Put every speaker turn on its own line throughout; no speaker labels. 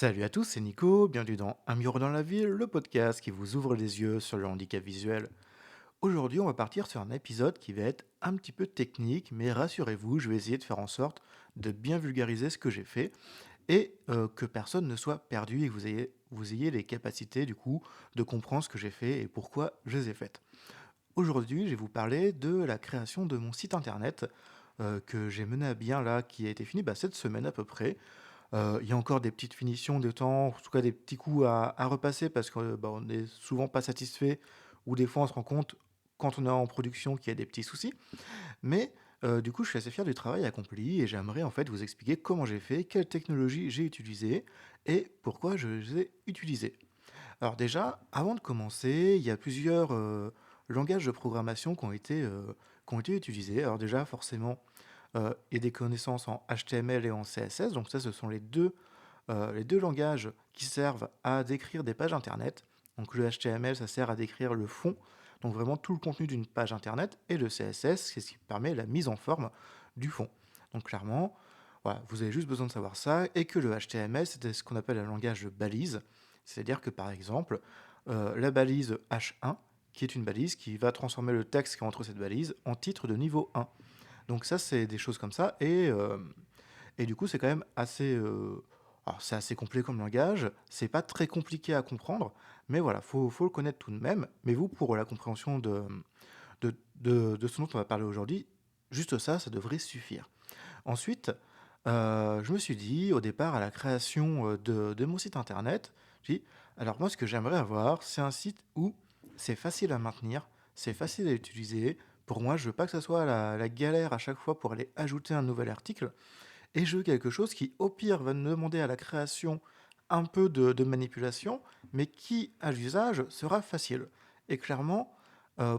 Salut à tous, c'est Nico, bienvenue dans Un mur dans la ville, le podcast qui vous ouvre les yeux sur le handicap visuel. Aujourd'hui, on va partir sur un épisode qui va être un petit peu technique, mais rassurez-vous, je vais essayer de faire en sorte de bien vulgariser ce que j'ai fait et que personne ne soit perdu et que vous ayez les capacités du coup de comprendre ce que j'ai fait et pourquoi je les ai faites. Aujourd'hui, je vais vous parler de la création de mon site internet que j'ai mené à bien là, qui a été fini cette semaine à peu près. Il y a encore des petites finitions de temps, en tout cas des petits coups à repasser parce que, on n'est souvent pas satisfait ou des fois on se rend compte quand on est en production qu'il y a des petits soucis. Mais du coup, je suis assez fier du travail accompli et j'aimerais en fait vous expliquer comment j'ai fait, quelle technologie j'ai utilisée et pourquoi je les ai utilisées. Alors déjà, avant de commencer, il y a plusieurs langages de programmation qui ont été utilisés. Alors déjà, forcément, il y a des connaissances en HTML et en CSS. Donc ça, ce sont les deux langages qui servent à décrire des pages Internet. Donc le HTML, ça sert à décrire le fond, donc vraiment tout le contenu d'une page Internet. Et le CSS, c'est ce qui permet la mise en forme du fond. Donc clairement, voilà, vous avez juste besoin de savoir ça. Et que le HTML, c'est ce qu'on appelle un langage de balise. C'est-à-dire que par exemple, la balise H1, qui est une balise qui va transformer le texte qui est entre cette balise en titre de niveau 1. Donc ça, c'est des choses comme ça. Et du coup, c'est quand même assez... alors, c'est assez complet comme langage. C'est pas très compliqué à comprendre. Mais voilà, faut le connaître tout de même. Mais vous, pour la compréhension de ce dont on va parler aujourd'hui, juste ça, ça devrait suffire. Ensuite, je me suis dit, au départ, à la création de mon site internet, j'ai dit, alors moi, ce que j'aimerais avoir, c'est un site où c'est facile à maintenir, c'est facile à utiliser. Pour moi, je veux pas que ça soit la galère à chaque fois pour aller ajouter un nouvel article. Et je veux quelque chose qui, au pire, va me demander à la création un peu de manipulation, mais qui, à l'usage, sera facile. Et clairement,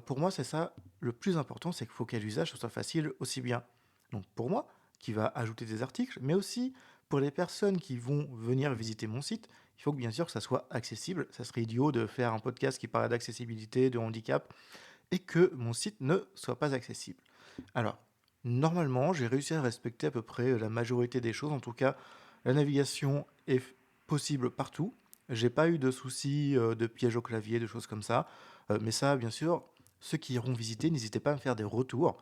pour moi, c'est ça le plus important, c'est qu'il faut qu'à l'usage, ce soit facile aussi bien. Donc pour moi, qui va ajouter des articles, mais aussi pour les personnes qui vont venir visiter mon site, il faut que bien sûr que ça soit accessible. Ça serait idiot de faire un podcast qui parle d'accessibilité, de handicap, et que mon site ne soit pas accessible. Alors, normalement, j'ai réussi à respecter à peu près la majorité des choses. En tout cas, la navigation est possible partout. J'ai pas eu de soucis de pièges au clavier, de choses comme ça. Mais ça, bien sûr, ceux qui iront visiter, n'hésitez pas à me faire des retours.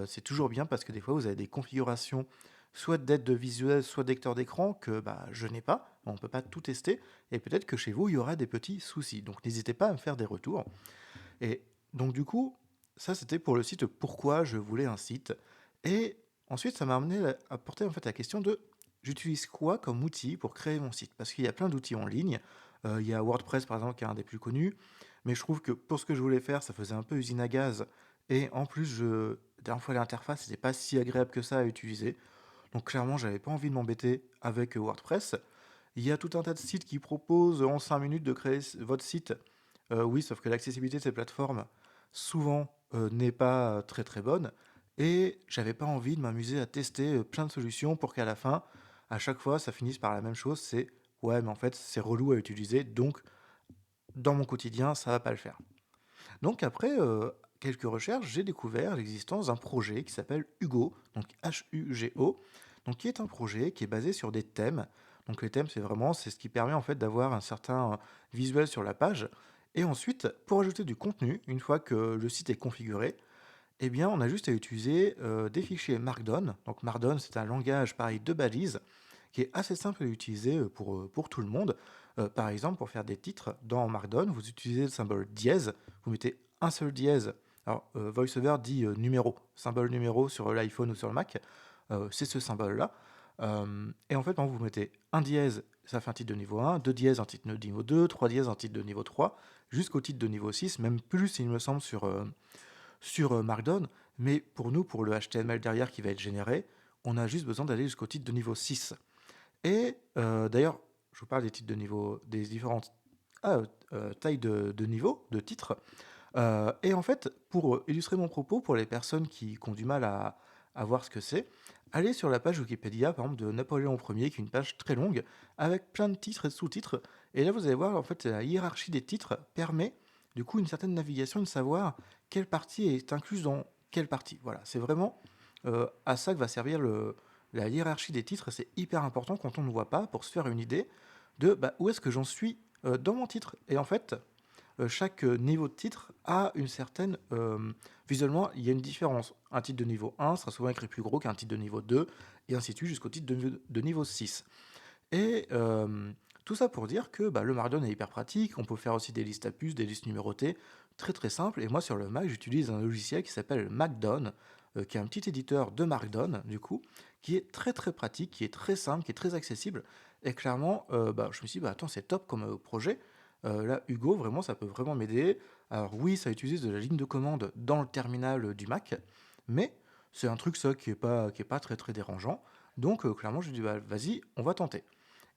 C'est toujours bien parce que des fois, vous avez des configurations soit d'aide de visuel, soit de lecteur d'écran que je n'ai pas. On ne peut pas tout tester. Et peut-être que chez vous, il y aura des petits soucis. Donc, n'hésitez pas à me faire des retours. Et donc du coup, ça c'était pour le site pourquoi je voulais un site. Et ensuite, ça m'a amené à porter en fait la question de j'utilise quoi comme outil pour créer mon site. Parce qu'il y a plein d'outils en ligne. Il y a WordPress par exemple qui est un des plus connus. Mais je trouve que pour ce que je voulais faire, ça faisait un peu usine à gaz. Et en plus, la dernière fois l'interface n'était pas si agréable que ça à utiliser. Donc clairement, j'avais pas envie de m'embêter avec WordPress. Il y a tout un tas de sites qui proposent en 5 minutes de créer votre site. Oui, sauf que l'accessibilité de ces plateformes, souvent, n'est pas très très bonne. Et j'avais pas envie de m'amuser à tester plein de solutions pour qu'à la fin, à chaque fois, ça finisse par la même chose. C'est ouais, mais en fait, c'est relou à utiliser. Donc, dans mon quotidien, ça va pas le faire. Donc après quelques recherches, j'ai découvert l'existence d'un projet qui s'appelle Hugo, donc Hugo, donc qui est un projet qui est basé sur des thèmes. Donc les thèmes, c'est ce qui permet en fait d'avoir un certain visuel sur la page. Et ensuite, pour ajouter du contenu, une fois que le site est configuré, eh bien, on a juste à utiliser des fichiers Markdown. Donc Markdown, c'est un langage pareil de balise qui est assez simple à utiliser pour tout le monde. Par exemple, pour faire des titres dans Markdown, vous utilisez le symbole dièse, vous mettez un seul dièse. Alors, VoiceOver dit numéro, symbole numéro sur l'iPhone ou sur le Mac, c'est ce symbole-là. Et en fait, quand vous mettez un dièse, ça fait un titre de niveau 1, deux dièses, un titre de niveau 2, trois dièses, un titre de niveau 3, jusqu'au titre de niveau 6, même plus, il me semble, sur Markdown, mais pour nous, pour le HTML derrière qui va être généré, on a juste besoin d'aller jusqu'au titre de niveau 6. Et d'ailleurs, je vous parle des titres de niveau, des différentes tailles de niveau, de titres. Et en fait, pour illustrer mon propos, pour les personnes qui ont du mal à voir ce que c'est, allez sur la page Wikipédia, par exemple, de Napoléon Ier, qui est une page très longue, avec plein de titres et de sous-titres. Et là, vous allez voir, en fait, la hiérarchie des titres permet, du coup, une certaine navigation, de savoir quelle partie est incluse dans quelle partie. Voilà, c'est vraiment à ça que va servir la hiérarchie des titres. C'est hyper important quand on ne voit pas, pour se faire une idée. de où est-ce que j'en suis dans mon titre. Et en fait, chaque niveau de titre a une certaine... visuellement, il y a une différence. Un titre de niveau 1 sera souvent écrit plus gros qu'un titre de niveau 2, et ainsi de suite jusqu'au titre de niveau 6. Et tout ça pour dire que le Markdown est hyper pratique, on peut faire aussi des listes à puces, des listes numérotées, très très simple. Et moi sur le Mac, j'utilise un logiciel qui s'appelle Markdown, qui est un petit éditeur de Markdown, du coup, qui est très très pratique, qui est très simple, qui est très accessible. Et clairement, je me suis dit, attends, c'est top comme projet. Là, Hugo, vraiment, ça peut vraiment m'aider. Alors oui, ça utilise de la ligne de commande dans le terminal du Mac, mais c'est un truc ça qui est pas très très dérangeant. Donc clairement, je lui dis, vas-y, on va tenter.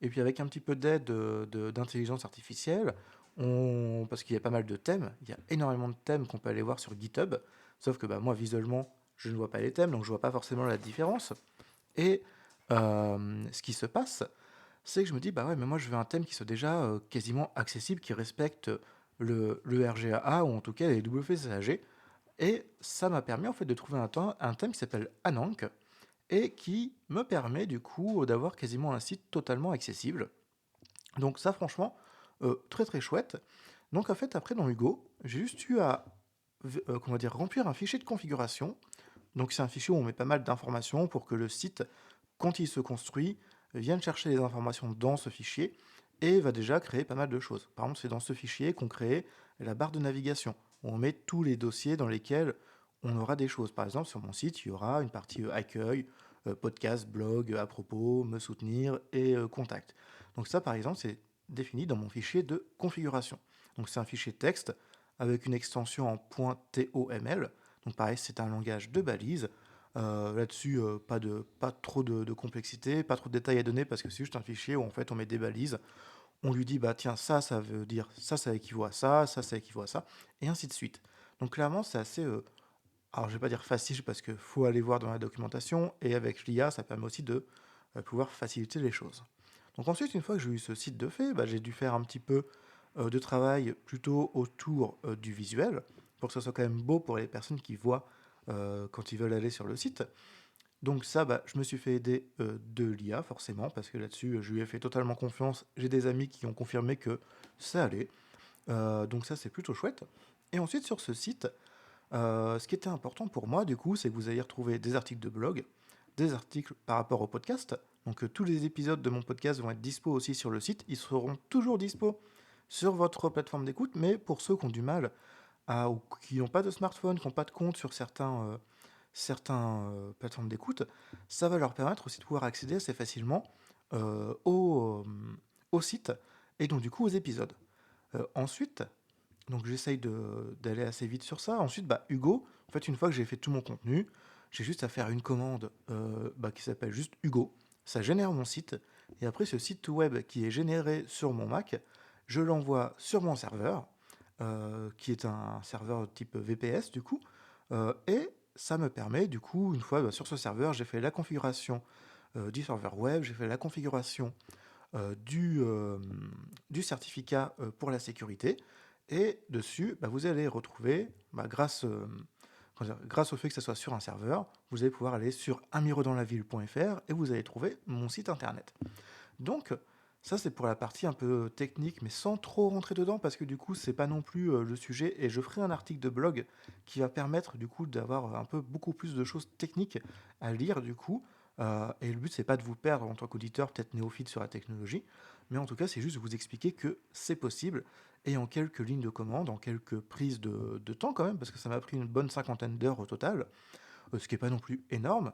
Et puis avec un petit peu d'aide d'intelligence artificielle, parce qu'il y a pas mal de thèmes, il y a énormément de thèmes qu'on peut aller voir sur GitHub, sauf que moi visuellement, je ne vois pas les thèmes, donc je vois pas forcément la différence. Et ce qui se passe, c'est que je me dis, ouais, mais moi je veux un thème qui soit déjà quasiment accessible, qui respecte le RGAA, ou en tout cas les WCAG. Et ça m'a permis en fait de trouver un thème qui s'appelle Anank, et qui me permet du coup d'avoir quasiment un site totalement accessible. Donc ça franchement, très très chouette. Donc en fait après dans Hugo, j'ai juste eu à comment dire, remplir un fichier de configuration. Donc c'est un fichier où on met pas mal d'informations pour que le site, quand il se construit, vienne chercher les informations dans ce fichier et va déjà créer pas mal de choses. Par exemple, c'est dans ce fichier qu'on crée la barre de navigation, où on met tous les dossiers dans lesquels on aura des choses. Par exemple, sur mon site, il y aura une partie accueil, podcast, blog, à propos, me soutenir et contact. Donc ça, par exemple, c'est défini dans mon fichier de configuration. Donc c'est un fichier texte avec une extension en .toml. Donc pareil, c'est un langage de balise. Là-dessus, pas trop de complexité, pas trop de détails à donner parce que c'est juste un fichier où en fait on met des balises. On lui dit, tiens, ça veut dire ça équivaut à ça équivaut à ça, et ainsi de suite. Donc clairement, c'est assez... alors je vais pas dire facile parce qu'il faut aller voir dans la documentation, et avec l'IA, ça permet aussi de pouvoir faciliter les choses. Donc ensuite, une fois que j'ai eu ce site de fait, j'ai dû faire un petit peu de travail plutôt autour du visuel, pour que ce soit quand même beau pour les personnes qui voient quand ils veulent aller sur le site. Donc ça, je me suis fait aider de l'IA, forcément, parce que là-dessus, je lui ai fait totalement confiance. J'ai des amis qui ont confirmé que ça allait. Donc ça, c'est plutôt chouette. Et ensuite, sur ce site, ce qui était important pour moi, du coup, c'est que vous allez retrouver des articles de blog, des articles par rapport au podcast. Donc tous les épisodes de mon podcast vont être dispo aussi sur le site. Ils seront toujours dispo sur votre plateforme d'écoute, mais pour ceux qui ont du mal ou qui n'ont pas de smartphone, qui n'ont pas de compte sur certains plateformes d'écoute, ça va leur permettre aussi de pouvoir accéder assez facilement au site, et donc du coup aux épisodes. Ensuite, donc j'essaye d'aller assez vite sur ça. Ensuite, Hugo, en fait, une fois que j'ai fait tout mon contenu, j'ai juste à faire une commande qui s'appelle juste Hugo. Ça génère mon site. Et après, ce site web qui est généré sur mon Mac, je l'envoie sur mon serveur, qui est un serveur type VPS du coup. Et ça me permet, du coup, une fois sur ce serveur, j'ai fait la configuration du serveur web, j'ai fait la configuration du certificat pour la sécurité. Et dessus, vous allez retrouver, grâce au fait que ça soit sur un serveur, vous allez pouvoir aller sur unmirodanslaville.fr et vous allez trouver mon site internet. Donc, ça c'est pour la partie un peu technique, mais sans trop rentrer dedans, parce que du coup, c'est pas non plus le sujet, et je ferai un article de blog qui va permettre du coup d'avoir un peu beaucoup plus de choses techniques à lire du coup. Et le but, c'est pas de vous perdre en tant qu'auditeur, peut-être néophyte sur la technologie, mais en tout cas, c'est juste de vous expliquer que c'est possible, et en quelques lignes de commande, en quelques prises de temps quand même, parce que ça m'a pris une bonne cinquantaine d'heures au total, ce qui est pas non plus énorme.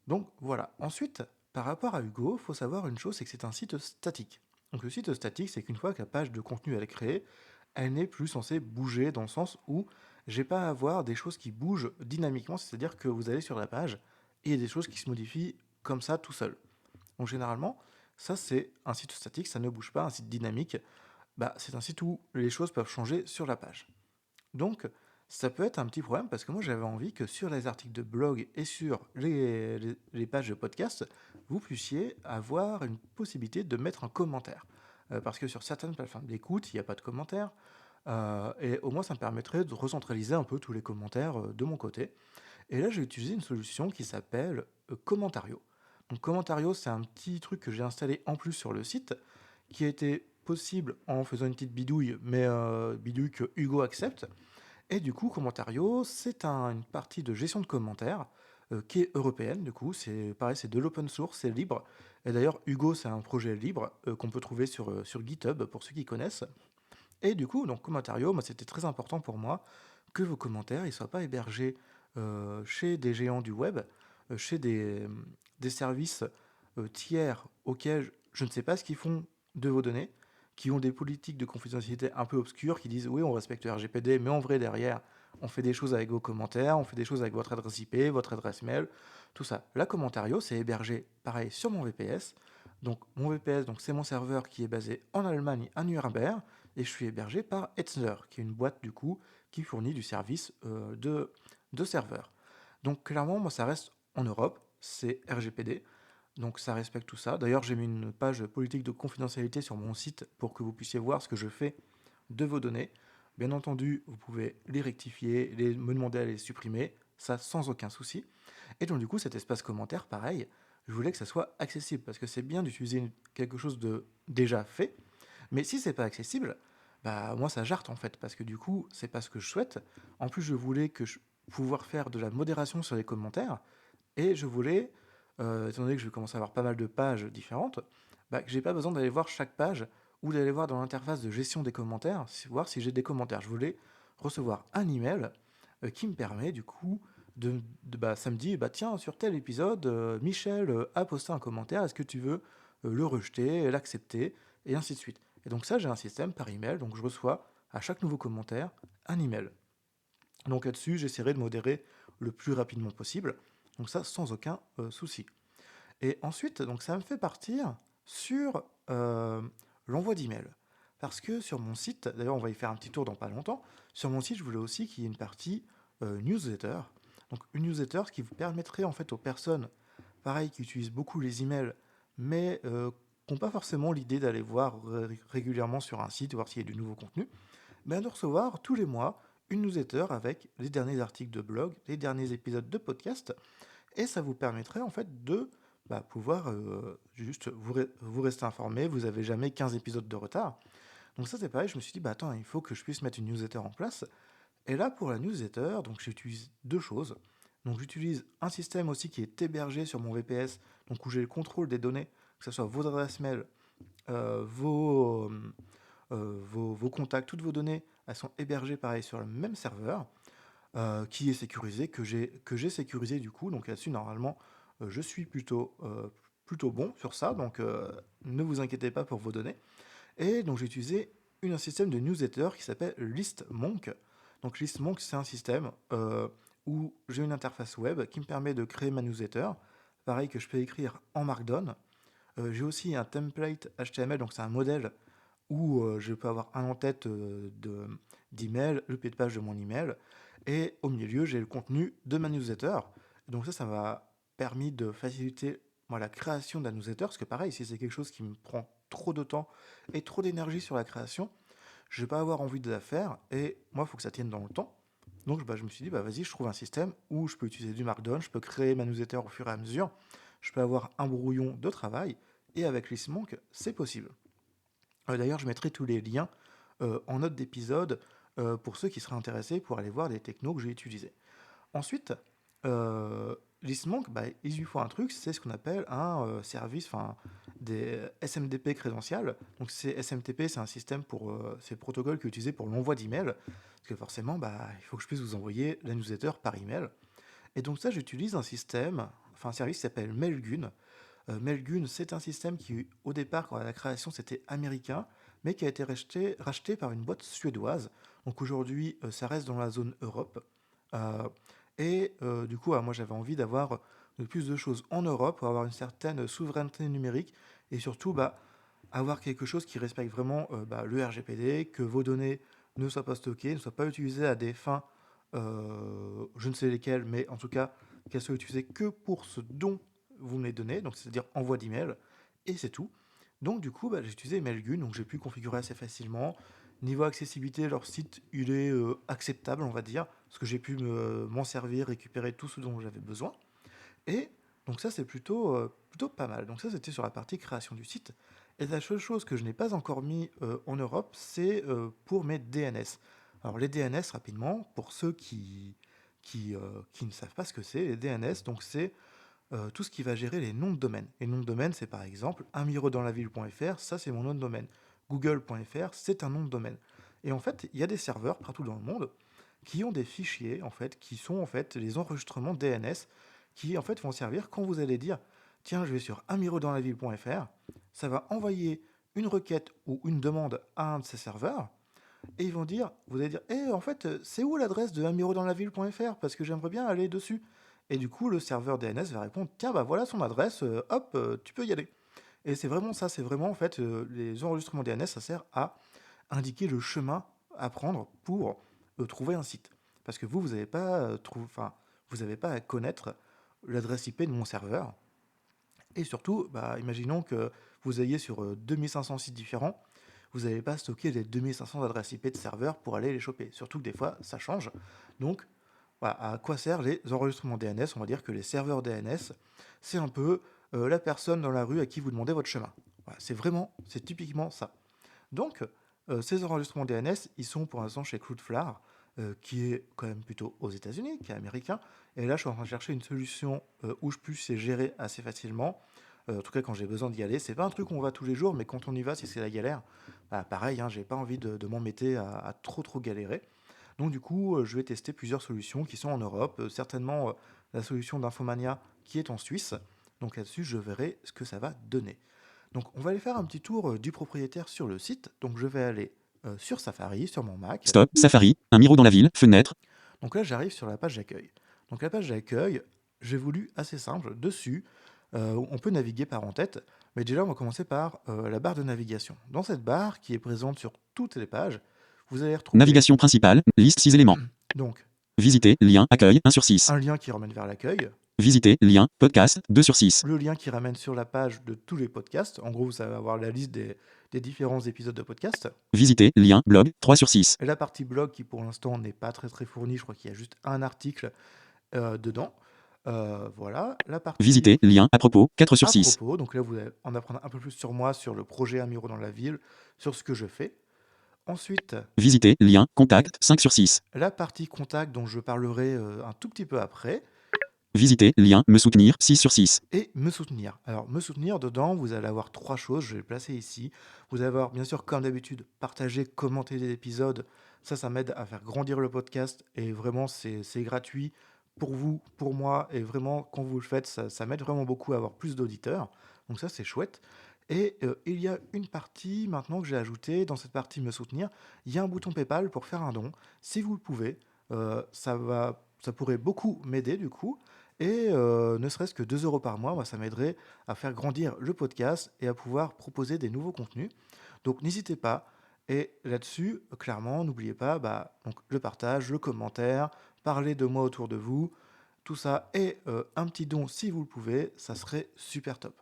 Donc voilà. Ensuite, par rapport à Hugo, il faut savoir une chose, c'est que c'est un site statique. Donc le site statique, c'est qu'une fois que la page de contenu elle est créée, elle n'est plus censée bouger, dans le sens où j'ai pas à avoir des choses qui bougent dynamiquement, c'est-à-dire que vous allez sur la page et il y a des choses qui se modifient comme ça tout seul. Donc généralement, ça c'est un site statique, ça ne bouge pas. Un site dynamique, c'est un site où les choses peuvent changer sur la page. Donc, ça peut être un petit problème parce que moi j'avais envie que sur les articles de blog et sur les pages de podcast, vous puissiez avoir une possibilité de mettre un commentaire. Parce que sur certaines plateformes d'écoute, il n'y a pas de commentaires. Et au moins, ça me permettrait de recentraliser un peu tous les commentaires de mon côté. Et là, j'ai utilisé une solution qui s'appelle Commentario. Donc, Commentario, c'est un petit truc que j'ai installé en plus sur le site qui a été possible en faisant une petite bidouille, mais bidouille que Hugo accepte. Et du coup, Commentario, c'est une partie de gestion de commentaires qui est européenne. Du coup, c'est pareil, c'est de l'open source, c'est libre. Et d'ailleurs, Hugo, c'est un projet libre qu'on peut trouver sur GitHub pour ceux qui connaissent. Et du coup, donc Commentario, moi, c'était très important pour moi que vos commentaires ne soient pas hébergés chez des géants du web, chez des services tiers auxquels je ne sais pas ce qu'ils font de vos données, qui ont des politiques de confidentialité un peu obscures, qui disent oui, on respecte le RGPD, mais en vrai, derrière, on fait des choses avec vos commentaires, on fait des choses avec votre adresse IP, votre adresse mail, tout ça. Là, Commentario, c'est hébergé pareil sur mon VPS. Donc, mon VPS, donc, c'est mon serveur qui est basé en Allemagne, à Nuremberg, et je suis hébergé par Hetzner, qui est une boîte du coup qui fournit du service de serveur. Donc clairement, moi ça reste en Europe, c'est RGPD, donc ça respecte tout ça. D'ailleurs, j'ai mis une page politique de confidentialité sur mon site pour que vous puissiez voir ce que je fais de vos données. Bien entendu, vous pouvez les rectifier, me demander à les supprimer, ça sans aucun souci. Et donc du coup, cet espace commentaire, pareil, je voulais que ça soit accessible, parce que c'est bien d'utiliser quelque chose de déjà fait, mais si c'est pas accessible, bah moi ça jarte en fait, parce que du coup, c'est pas ce que je souhaite. En plus, je voulais pouvoir faire de la modération sur les commentaires, et je voulais, étant donné que je vais commencer à avoir pas mal de pages différentes, bah, que j'ai pas besoin d'aller voir chaque page ou d'aller voir dans l'interface de gestion des commentaires, voir si j'ai des commentaires. Je voulais recevoir un email qui me permet du coup bah, ça me dit bah tiens sur tel épisode Michel a posté un commentaire, est-ce que tu veux le rejeter, l'accepter et ainsi de suite. Et donc ça j'ai un système par email, donc je reçois à chaque nouveau commentaire un email. Donc là-dessus j'essaierai de modérer le plus rapidement possible, donc ça sans aucun souci. Et ensuite donc ça me fait partir sur l'envoi d'email. Parce que sur mon site, d'ailleurs on va y faire un petit tour dans pas longtemps, sur mon site je voulais aussi qu'il y ait une partie newsletter. Donc une newsletter, ce qui vous permettrait en fait aux personnes, pareil, qui utilisent beaucoup les emails, mais qui n'ont pas forcément l'idée d'aller voir régulièrement sur un site, voir s'il y a du nouveau contenu, ben de recevoir tous les mois une newsletter avec les derniers articles de blog, les derniers épisodes de podcast, et ça vous permettrait en fait de bah, pouvoir juste vous rester informé, vous avez jamais 15 épisodes de retard. Donc ça c'est pareil, je me suis dit, bah attends, il faut que je puisse mettre une newsletter en place. Et là pour la newsletter, donc j'utilise deux choses. Donc j'utilise un système aussi qui est hébergé sur mon VPS, donc où j'ai le contrôle des données, que ce soit vos adresses mail, euh, vos, vos contacts, toutes vos données, elles sont hébergées pareil sur le même serveur, qui est sécurisé, que j'ai sécurisé du coup. Donc là-dessus, normalement, je suis plutôt bon sur ça, donc ne vous inquiétez pas pour vos données. Et donc j'ai utilisé un système de newsletter qui s'appelle ListMonk. Donc ListMonk, c'est un système où j'ai une interface web qui me permet de créer ma newsletter, pareil que je peux écrire en Markdown. J'ai aussi un template HTML, donc c'est un modèle où je peux avoir un en-tête d'email, le pied de page de mon email, et au milieu, j'ai le contenu de ma newsletter. Donc ça m'a permis de faciliter moi, la création de la newsletter, parce que pareil, si c'est quelque chose qui me prend trop de temps et trop d'énergie sur la création, je vais pas avoir envie de la faire, et moi, il faut que ça tienne dans le temps. Donc bah, je me suis dit, bah, vas-y, je trouve un système où je peux utiliser du Markdown, je peux créer ma newsletter au fur et à mesure, je peux avoir un brouillon de travail, et avec Listmonk, c'est possible. D'ailleurs, je mettrai tous les liens en note d'épisode pour ceux qui seraient intéressés pour aller voir les technos que j'ai utilisés. Ensuite, Listmonk, bah, il lui faut un truc, c'est ce qu'on appelle un service, enfin des SMTP crédentials. Donc c'est SMTP, c'est un système pour, c'est le protocole qui est utilisé pour l'envoi d'email, parce que forcément, bah, il faut que je puisse vous envoyer la newsletter par email. Et donc ça, j'utilise un système, enfin un service qui s'appelle Mailgun. Mailgun, c'est un système qui, au départ, quand à la création, c'était américain, mais qui a été racheté par une boîte suédoise. Donc aujourd'hui, ça reste dans la zone Europe. Euh, du coup, moi, j'avais envie d'avoir de plus de choses en Europe pour avoir une certaine souveraineté numérique et surtout bah, avoir quelque chose qui respecte vraiment bah, le RGPD, que vos données ne soient pas stockées, ne soient pas utilisées à des fins, je ne sais lesquelles, mais en tout cas, qu'elles soient utilisées que pour ce dont vous me les donnez, donc c'est-à-dire envoi d'email, et c'est tout. Donc du coup, bah, j'ai utilisé Mailgun, donc j'ai pu configurer assez facilement. Niveau accessibilité, leur site, il est acceptable, on va dire, parce que j'ai pu m'en servir, récupérer tout ce dont j'avais besoin. Et Donc ça, c'est plutôt pas mal. Donc ça, c'était sur la partie création du site. Et la seule chose que je n'ai pas encore mis en Europe, c'est pour mes DNS. Alors les DNS, rapidement, pour ceux qui ne savent pas ce que c'est, les DNS, donc c'est tout ce qui va gérer les noms de domaine. Les noms de domaine, c'est par exemple unmirodanslaville.fr, ça c'est mon nom de domaine. Google.fr, c'est un nom de domaine. Et en fait, il y a des serveurs partout dans le monde qui ont des fichiers en fait, qui sont en fait les enregistrements DNS qui en fait vont servir quand vous allez dire tiens, je vais sur unmirodanslaville.fr, ça va envoyer une requête ou une demande à un de ces serveurs et ils vont dire, vous allez dire, en fait, c'est où l'adresse de unmirodanslaville.fr parce que j'aimerais bien aller dessus. Et du coup, le serveur DNS va répondre, tiens, bah voilà son adresse, hop, tu peux y aller. Et c'est vraiment ça, c'est vraiment en fait, les enregistrements DNS, ça sert à indiquer le chemin à prendre pour trouver un site. Parce que vous n'avez pas, vous n'avez pas à connaître l'adresse IP de mon serveur. Et surtout, bah, imaginons que vous ayez sur 2500 sites différents, vous n'allez pas stocker les 2500 adresses IP de serveurs pour aller les choper. Surtout que des fois, ça change. Donc, voilà, à quoi servent les enregistrements DNS? On va dire que les serveurs DNS, c'est un peu la personne dans la rue à qui vous demandez votre chemin. Voilà, c'est typiquement ça. Donc, ces enregistrements DNS, ils sont pour l'instant chez Cloudflare, qui est quand même plutôt aux États-Unis, qui est américain. Et là, je suis en train de chercher une solution où je puisse les gérer assez facilement. En tout cas, quand j'ai besoin d'y aller, c'est pas un truc qu'on va tous les jours, mais quand on y va, si c'est la galère, bah, pareil, hein, j'ai pas envie de m'embêter à trop galérer. Donc du coup, je vais tester plusieurs solutions qui sont en Europe, certainement la solution d'Infomania qui est en Suisse. Donc là-dessus, je verrai ce que ça va donner. Donc on va aller faire un petit tour du propriétaire sur le site. Donc je vais aller sur Safari, sur mon Mac.
Stop, Safari, un Miro dans la ville, fenêtre.
Donc là, j'arrive sur la page d'accueil. Donc la page d'accueil, j'ai voulu assez simple. Dessus, on peut naviguer par en tête. Mais déjà, on va commencer par la barre de navigation. Dans cette barre, qui est présente sur toutes les pages, vous allez retrouver
Navigation principale, liste 6 éléments.
donc
Visiter, lien, accueil, 1 sur 6.
un lien qui ramène vers l'accueil,
Visiter, lien, podcast, 2 sur 6.
le lien qui ramène sur la page de tous les podcasts. En gros, ça va avoir la liste des différents épisodes de podcast.
Visiter, lien, blog, 3 sur 6.
Et la partie blog qui pour l'instant n'est pas très fournie, je crois qu'il y a juste un article dedans. Voilà, la partie
Visiter, lien, à propos, 4 sur
à
6.
propos. Donc là, vous allez en apprendre un peu plus sur moi, sur le projet Un Miro dans la ville, sur ce que je fais. Ensuite,
Visiter, lien, contact, 5 sur 6.
la partie contact dont je parlerai un tout petit peu après.
Visiter, lien, me soutenir, 6 sur 6.
Et me soutenir. Alors, me soutenir, dedans, vous allez avoir trois choses, je vais les placer ici. Vous allez avoir, bien sûr, comme d'habitude, partager, commenter les épisodes. Ça m'aide à faire grandir le podcast et vraiment, c'est gratuit pour vous, pour moi. Et vraiment, quand vous le faites, ça m'aide vraiment beaucoup à avoir plus d'auditeurs. Donc ça, c'est chouette. Et il y a une partie maintenant que j'ai ajoutée, dans cette partie me soutenir, il y a un bouton PayPal pour faire un don. Si vous le pouvez, ça pourrait beaucoup m'aider du coup. Et ne serait-ce que 2 euros par mois, moi, ça m'aiderait à faire grandir le podcast et à pouvoir proposer des nouveaux contenus. Donc n'hésitez pas. Et là-dessus, clairement, n'oubliez pas donc, le partage, le commentaire, parler de moi autour de vous, tout ça. Et un petit don si vous le pouvez, ça serait super top.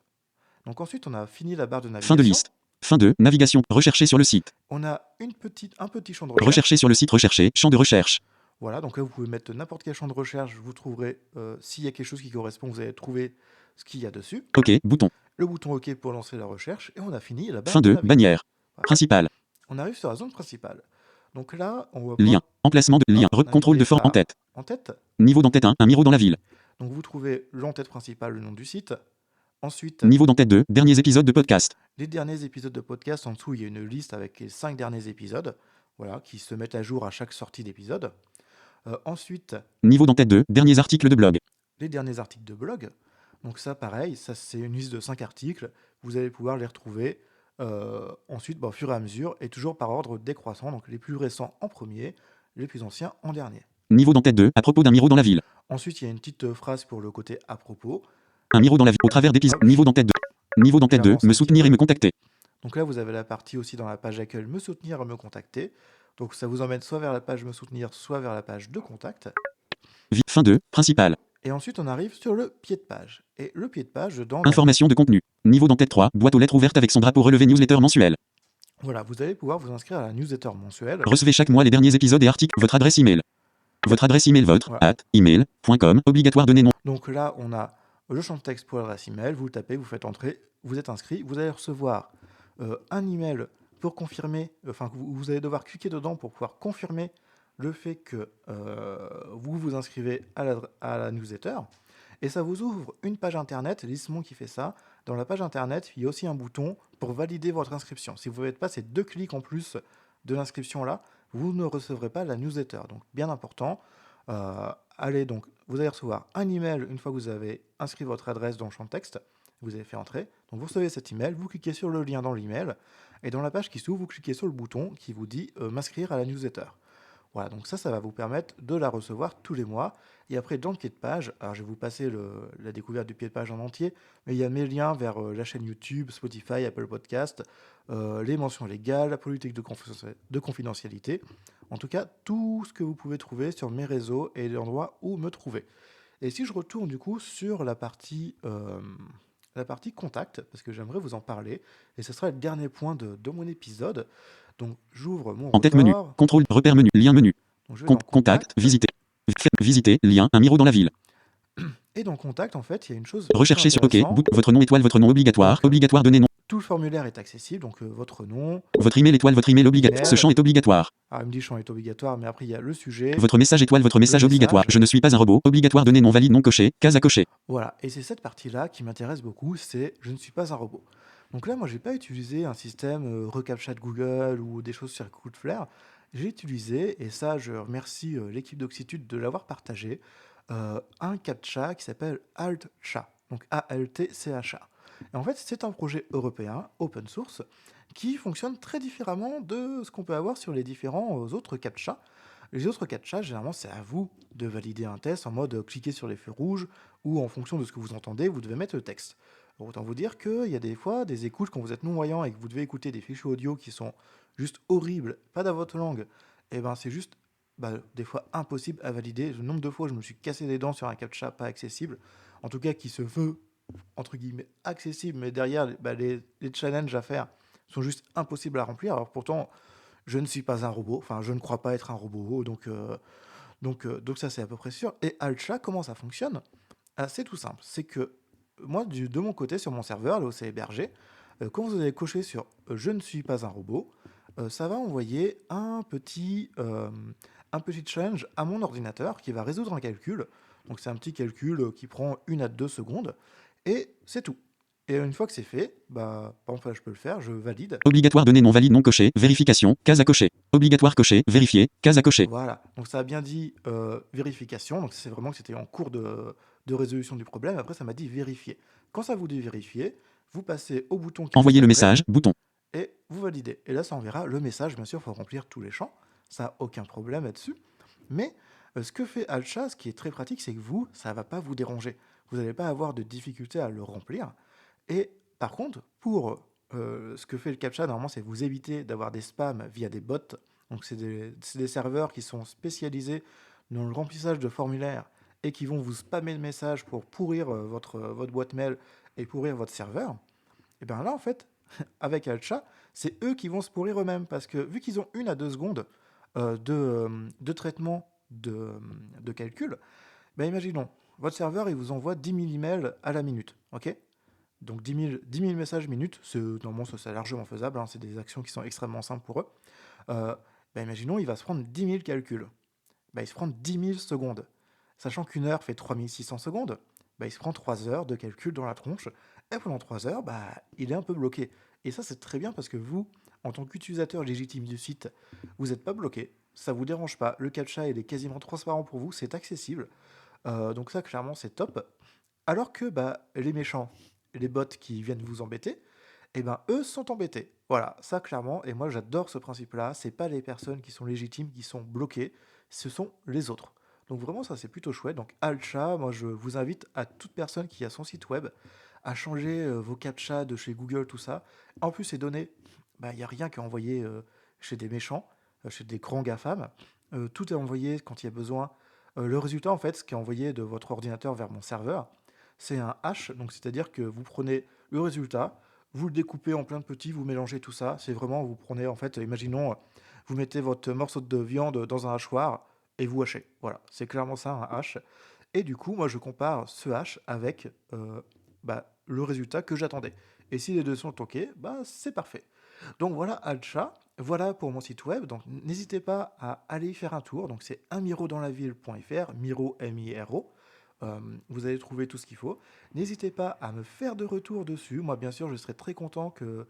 Donc ensuite, on a fini la barre de
Fin de
navigation.
liste. Fin de navigation. Rechercher sur le site.
On a un petit champ de recherche.
Rechercher sur le site. Rechercher. Champ de recherche.
Voilà, donc là, vous pouvez mettre n'importe quel champ de recherche, vous trouverez, s'il y a quelque chose qui correspond, vous allez trouver ce qu'il y a dessus.
OK. Bouton.
Le bouton OK pour lancer la recherche, et on a fini la barre
Fin
de
de
navigation.
bannière.
Voilà.
Principale.
On arrive sur la zone principale. Donc là, on va
Lien. Emplacement de lien. Contrôle de forme en tête.
En tête.
Niveau d'en-tête 1. Un Miro dans la ville.
Donc vous trouvez l'en-tête principale, le nom du site. Ensuite,
Niveau d'en-tête 2. Derniers épisodes de podcast.
les derniers épisodes de podcast. En dessous, il y a une liste avec les 5 derniers épisodes, voilà, qui se mettent à jour à chaque sortie d'épisode. Ensuite,
Niveau d'en-tête 2. Derniers articles de blog.
les derniers articles de blog. Donc ça, pareil, ça c'est une liste de 5 articles. Vous allez pouvoir les retrouver ensuite au fur et à mesure et toujours par ordre décroissant. Donc les plus récents en premier, les plus anciens en dernier.
Niveau d'en-tête 2. À propos d'un Miro dans la ville.
Ensuite, il y a une petite phrase pour le côté à propos.
Un Miro dans la ville. Au travers d'épisodes. Niveau d'en-tête 2. Niveau d'en-tête 2.
J'avance un
Me
petit
soutenir
peu.
et me contacter.
Donc là, vous avez la partie aussi dans la page d'accueil me soutenir et me contacter. Donc ça vous emmène soit vers la page me soutenir, soit vers la page de contact.
Fin de principale.
Et ensuite, on arrive sur le pied de page. Et le pied de page, dedans,
Information de contenu. Niveau d'en-tête 3. Boîte aux lettres ouverte avec son drapeau relevé newsletter mensuel.
voilà, vous allez pouvoir vous inscrire à la newsletter mensuelle.
Recevez chaque mois les derniers épisodes et articles. Votre adresse email. Votre adresse email, votre
Voilà.
email.com. Obligatoire donner nom.
Donc là, on a le champ de texte pour l'adresse email, vous le tapez, vous faites entrer, vous êtes inscrit, vous allez recevoir un email pour confirmer, enfin vous allez devoir cliquer dedans pour pouvoir confirmer le fait que vous vous inscrivez à la newsletter. Et ça vous ouvre une page internet, Lismon qui fait ça. Dans la page internet, il y a aussi un bouton pour valider votre inscription. Si vous ne faites pas ces 2 clics en plus de l'inscription là, vous ne recevrez pas la newsletter. Donc bien important. Allez donc, vous allez recevoir un email une fois que vous avez inscrit votre adresse dans le champ de texte. Vous avez fait entrer. Donc vous recevez cet email, vous cliquez sur le lien dans l'email. Et dans la page qui s'ouvre, vous cliquez sur le bouton qui vous dit m'inscrire à la newsletter. Voilà, donc ça va vous permettre de la recevoir tous les mois. Et après, dans le pied de page, alors je vais vous passer la découverte du pied de page en entier, mais il y a mes liens vers la chaîne YouTube, Spotify, Apple Podcast, les mentions légales, la politique de confidentialité. En tout cas, tout ce que vous pouvez trouver sur mes réseaux et l'endroit où me trouver. Et si je retourne du coup sur la partie contact, parce que j'aimerais vous en parler, et ce sera le dernier point de mon épisode. Donc j'ouvre mon
En tête menu.
report.
Contrôle. Repère menu. Lien menu.
Donc je vais dans
Contact.
contact.
Visiter. Visiter. Lien. Un Miro dans la ville.
Et dans contact, en fait, il y a une chose hyper
Rechercher sur OK.
intéressante.
Votre nom étoile. Votre nom obligatoire.
Donc,
Obligatoire. Donner nom.
tout le formulaire est accessible, donc votre nom,
Votre email étoile. Votre email obligatoire.
email.
Ce champ est obligatoire.
Alors il me dit champ est obligatoire, mais après il y a le sujet.
Votre message étoile. Votre message obligatoire.
message.
Je ne suis pas un robot. Obligatoire. Donner non valide non coché. Case à cocher.
Voilà, et c'est cette partie-là qui m'intéresse beaucoup, c'est je ne suis pas un robot. Donc là, moi, j'ai pas utilisé un système reCAPTCHA de Google ou des choses sur Cloudflare. J'ai utilisé, et ça, je remercie l'équipe d'Oxitude de l'avoir partagé, un CAPTCHA qui s'appelle ALTCHA, donc ALTCHA. Et en fait, c'est un projet européen, open source, qui fonctionne très différemment de ce qu'on peut avoir sur les différents autres CAPTCHA. Les autres CAPTCHA, généralement, c'est à vous de valider un test en mode cliquer sur les feux rouges ou en fonction de ce que vous entendez, vous devez mettre le texte. Alors, autant vous dire qu'il y a des fois des écoutes quand vous êtes non-voyant et que vous devez écouter des fichiers audio qui sont juste horribles, pas dans votre langue, et ben c'est juste des fois impossible à valider. Le nombre de fois où je me suis cassé les dents sur un CAPTCHA pas accessible, en tout cas qui se veut entre guillemets accessible, mais derrière les challenges à faire sont juste impossibles à remplir. Alors pourtant, je ne suis pas un robot, enfin je ne crois pas être un robot, donc ça c'est à peu près sûr. Et Alcha, comment ça fonctionne? C'est tout simple, c'est que moi de mon côté sur mon serveur, là où c'est hébergé, quand vous allez cocher sur je ne suis pas un robot, ça va envoyer un petit challenge à mon ordinateur qui va résoudre un calcul. Donc c'est un petit calcul qui prend 1 à 2 secondes, et c'est tout. Et une fois que c'est fait, par exemple, là, je peux le faire, je valide.
Obligatoire. Donner non valide non coché. Vérification. Case à cocher. Obligatoire coché. Vérifier. Case à cocher.
Voilà, donc ça a bien dit vérification, donc c'est vraiment que c'était en cours de résolution du problème. Après, ça m'a dit vérifier. Quand ça vous dit vérifier, vous passez au bouton qui est
Envoyer
juste
le
après
message. Bouton.
et vous validez. Et là, ça enverra le message. Bien sûr, il faut remplir tous les champs. Ça n'a aucun problème là-dessus. Mais ce que fait Alcha, ce qui est très pratique, c'est que vous, ça ne va pas vous déranger. Vous n'allez pas avoir de difficulté à le remplir. Et par contre, pour ce que fait le CAPTCHA, normalement, c'est vous éviter d'avoir des spams via des bots. Donc, c'est des serveurs qui sont spécialisés dans le remplissage de formulaires et qui vont vous spammer le message pour pourrir votre boîte mail et pourrir votre serveur. Et bien là, en fait, avec Alcha, c'est eux qui vont se pourrir eux-mêmes parce que vu qu'ils ont 1 à 2 secondes de traitement de calcul, imaginons, votre serveur, il vous envoie 10 000 emails à la minute, ok? Donc 10 000 messages minute, normalement ça c'est largement faisable, hein, c'est des actions qui sont extrêmement simples pour eux. Imaginons, il va se prendre 10 000 calculs. Il se prend 10 000 secondes. Sachant qu'une heure fait 3600 secondes, il se prend 3 heures de calcul dans la tronche, et pendant 3 heures, il est un peu bloqué. Et ça c'est très bien parce que vous, en tant qu'utilisateur légitime du site, vous n'êtes pas bloqué, ça vous dérange pas, le CAPTCHA il est quasiment transparent pour vous, c'est accessible. Donc ça clairement c'est top. Alors que les méchants, les bots qui viennent vous embêter, eux sont embêtés. Voilà, ça clairement, et moi j'adore ce principe-là, c'est pas les personnes qui sont légitimes qui sont bloquées, ce sont les autres. Donc vraiment ça c'est plutôt chouette. Donc Alcha, moi je vous invite à toute personne qui a son site web à changer vos captcha de chez Google, tout ça. En plus ces données, il n'y a rien qu'à envoyer chez des méchants, chez des grands GAFAM. Tout est envoyé quand il y a besoin. Le résultat en fait, ce qui est envoyé de votre ordinateur vers mon serveur, c'est un hash, donc c'est-à-dire que vous prenez le résultat, vous le découpez en plein de petits, vous mélangez tout ça. C'est vraiment, vous prenez, en fait, imaginons, vous mettez votre morceau de viande dans un hachoir et vous hachez. Voilà, c'est clairement ça, un hash. Et du coup, moi, je compare ce hash avec le résultat que j'attendais. Et si les deux sont OK, bah, c'est parfait. Donc voilà Alcha, voilà pour mon site web. Donc n'hésitez pas à aller y faire un tour. Donc c'est unmirodanslaville.fr, Miro M-I-R-O. Vous allez trouver tout ce qu'il faut. N'hésitez pas à me faire de retour dessus. Moi, bien sûr, je serais très content que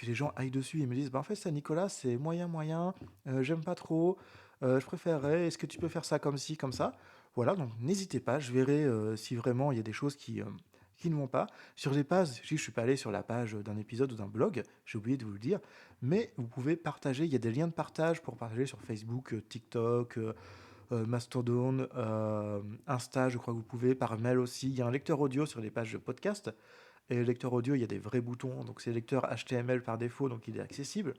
les gens aillent dessus et me disent bah, en fait, ça, Nicolas, c'est moyen, moyen, j'aime pas trop, je préférerais, est-ce que tu peux faire ça comme ci, comme ça. Voilà, donc n'hésitez pas, je verrai si vraiment il y a des choses qui ne vont pas. Sur les pages, je ne suis pas allé sur la page d'un épisode ou d'un blog, j'ai oublié de vous le dire, mais vous pouvez partager, il y a des liens de partage pour partager sur Facebook, TikTok, Mastodon, Insta, je crois que vous pouvez, par mail aussi. Il y a un lecteur audio sur les pages de podcast. Et le lecteur audio, il y a des vrais boutons, donc c'est le lecteur HTML par défaut, donc il est accessible.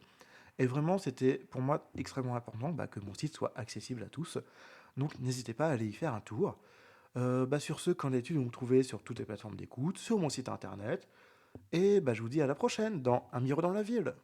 Et vraiment, c'était pour moi extrêmement important que mon site soit accessible à tous. Donc n'hésitez pas à aller y faire un tour. Sur ce, qu'en est-il? Vous me trouvez sur toutes les plateformes d'écoute, sur mon site internet. Et je vous dis à la prochaine dans Un Miro dans la ville.